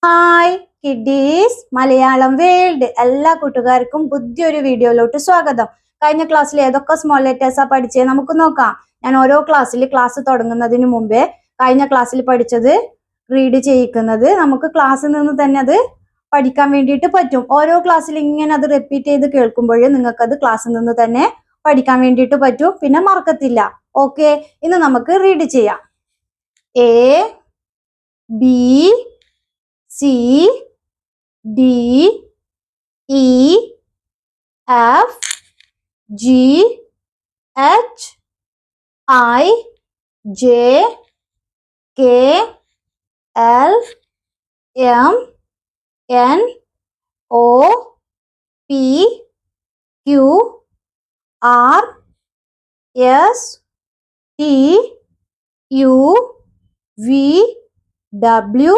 Hi kiddies Malayalam world എല്ലാ കൂട്ടുകാർക്കും പുതിയൊരു വീഡിയോയിലോട്ട് സ്വാഗതം. കഴിഞ്ഞ ക്ലാസ്സിൽ ഏതൊക്കെ സ്മോൾ ലെറ്റേഴ്സാ പഠിച്ചത് നമുക്ക് നോക്കാം. ഞാൻ ഓരോ ക്ലാസ് തുടങ്ങുന്നതിന് മുമ്പേ കഴിഞ്ഞ ക്ലാസ്സിൽ പഠിച്ചത് റീഡ് ചെയ്യിക്കുന്നത് നമുക്ക് ക്ലാസ്സിൽ നിന്ന് തന്നെ അത് പഠിക്കാൻ വേണ്ടിയിട്ട് പറ്റും. ഓരോ ക്ലാസ്സിൽ ഇങ്ങനെ അത് റിപ്പീറ്റ് ചെയ്ത് കേൾക്കുമ്പോഴേ നിങ്ങൾക്കത് ക്ലാസ്സിൽ നിന്ന് തന്നെ പഠിക്കാൻ വേണ്ടിയിട്ട് പറ്റും, പിന്നെ മറക്കത്തില്ല. ഓക്കെ, ഇന്ന് നമുക്ക് റീഡ് ചെയ്യാം. A B C D E F G H I J K L M N O P Q R S T U V W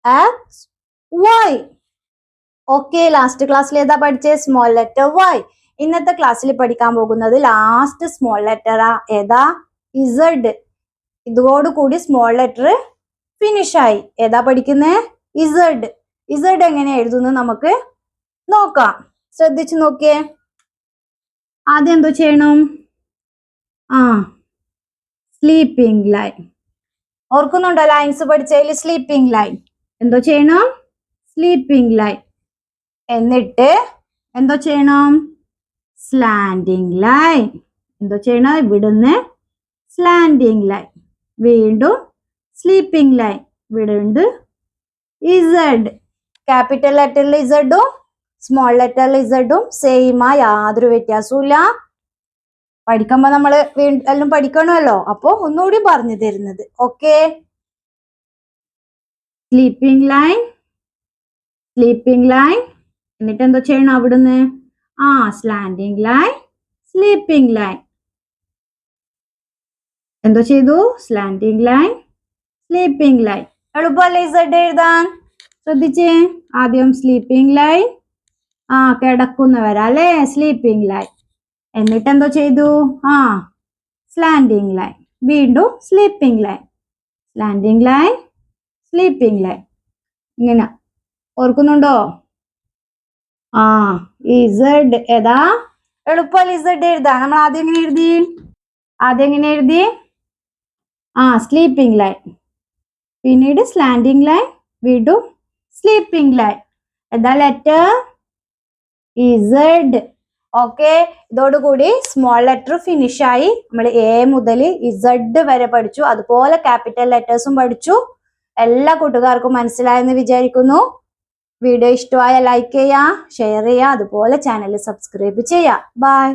X Y. Okay, last ക്ലാസ്സിൽ ഏതാ പഠിച്ചേ? Small letter Y. ഇന്നത്തെ ക്ലാസ്സിൽ പഠിക്കാൻ പോകുന്നത് last small ലെറ്ററാ. ഏതാ? Z. ഇതോടുകൂടി small letter finish ആയി. ഏതാ പഠിക്കുന്നേ? ഇസഡ്. ഇസഡ് എങ്ങനെ എഴുതുന്നു നമുക്ക് നോക്കാം. ശ്രദ്ധിച്ചു നോക്കിയേ. ആദ്യം എന്തോ ചെയ്യണം? Sleeping line. ഓർക്കുന്നുണ്ടോ ലൈൻസ് പഠിച്ചതിൽ? സ്ലീപ്പിംഗ് ലൈൻ എന്തോ ചെയ്യണം? Sleeping line. എന്നിട്ട് എന്തോ ചെയ്യണം? Slanting line. എന്തോ ചെയ്യണം? ഇവിടുന്ന് സ്ലാൻഡിംഗ് ലൈൻ, വീണ്ടും സ്ലീപ്പിംഗ് ലൈൻ, വീണ്ടും ഇസഡ്. ക്യാപിറ്റൽ ലെറ്ററിൽ ഇസഡും സ്മോൾ ലെറ്ററിൽ ഇസഡും സെയിമാ, യാതൊരു വ്യത്യാസവും ഇല്ല. പഠിക്കുമ്പോ നമ്മൾ എല്ലാം പഠിക്കണമല്ലോ, അപ്പൊ ഒന്നുകൂടി പറഞ്ഞു തരുന്നത്. Okay, sleeping line, sleeping line. എന്നിട്ട് എന്തോ ചെയ്യണം? അവിടുന്ന് സ്ലാൻഡിംഗ് ലൈൻ, സ്ലീപ്പിംഗ് ലൈൻ. എന്തോ ചെയ്തു? Slanting line, sleeping line. എളുപ്പമല്ലേ ഇസഡ് എഴുതാൻ? ശ്രദ്ധിച്ചേ. ആദ്യം സ്ലീപ്പിംഗ് ലൈൻ, കിടക്കുന്നവരാ അല്ലേ? Sleeping line. എന്നിട്ട് എന്തോ ചെയ്തു? സ്ലാൻഡിംഗ് ലൈൻ, വീണ്ടും sleeping line, slanting line, sleeping line. ഇങ്ങനെ ഓർക്കുന്നുണ്ടോ? ഇസഡ്. ഏതാ? എളുപ്പമല്ല ഇസഡ് എഴുതാ. നമ്മൾ ആദ്യം എങ്ങനെ എഴുതി? സ്ലീപ്പിംഗ് ലൈൻ, പിന്നീട് സ്ലാൻഡിംഗ് ലൈൻ, വീണ്ടും സ്ലീപ്പിംഗ് ലൈൻ. ഏതാ ലെറ്റർ? ഇസഡ്. ഓക്കെ, ഇതോടുകൂടി സ്മോൾ ലെറ്റർ ഫിനിഷ് ആയി. നമ്മൾ എ മുതൽ ഇസഡ് വരെ പഠിച്ചു. അതുപോലെ ക്യാപിറ്റൽ ലെറ്റേഴ്സും പഠിച്ചു. എല്ലാ കൂട്ടുകാർക്കും മനസ്സിലായെന്ന് വിചാരിക്കുന്നു. വീഡിയോ ഇഷ്ടമായ ലൈക്ക് ചെയ്യുക, ഷെയർ ചെയ്യുക, അതുപോലെ ചാനൽ സബ്സ്ക്രൈബ് ചെയ്യുക. ബൈ.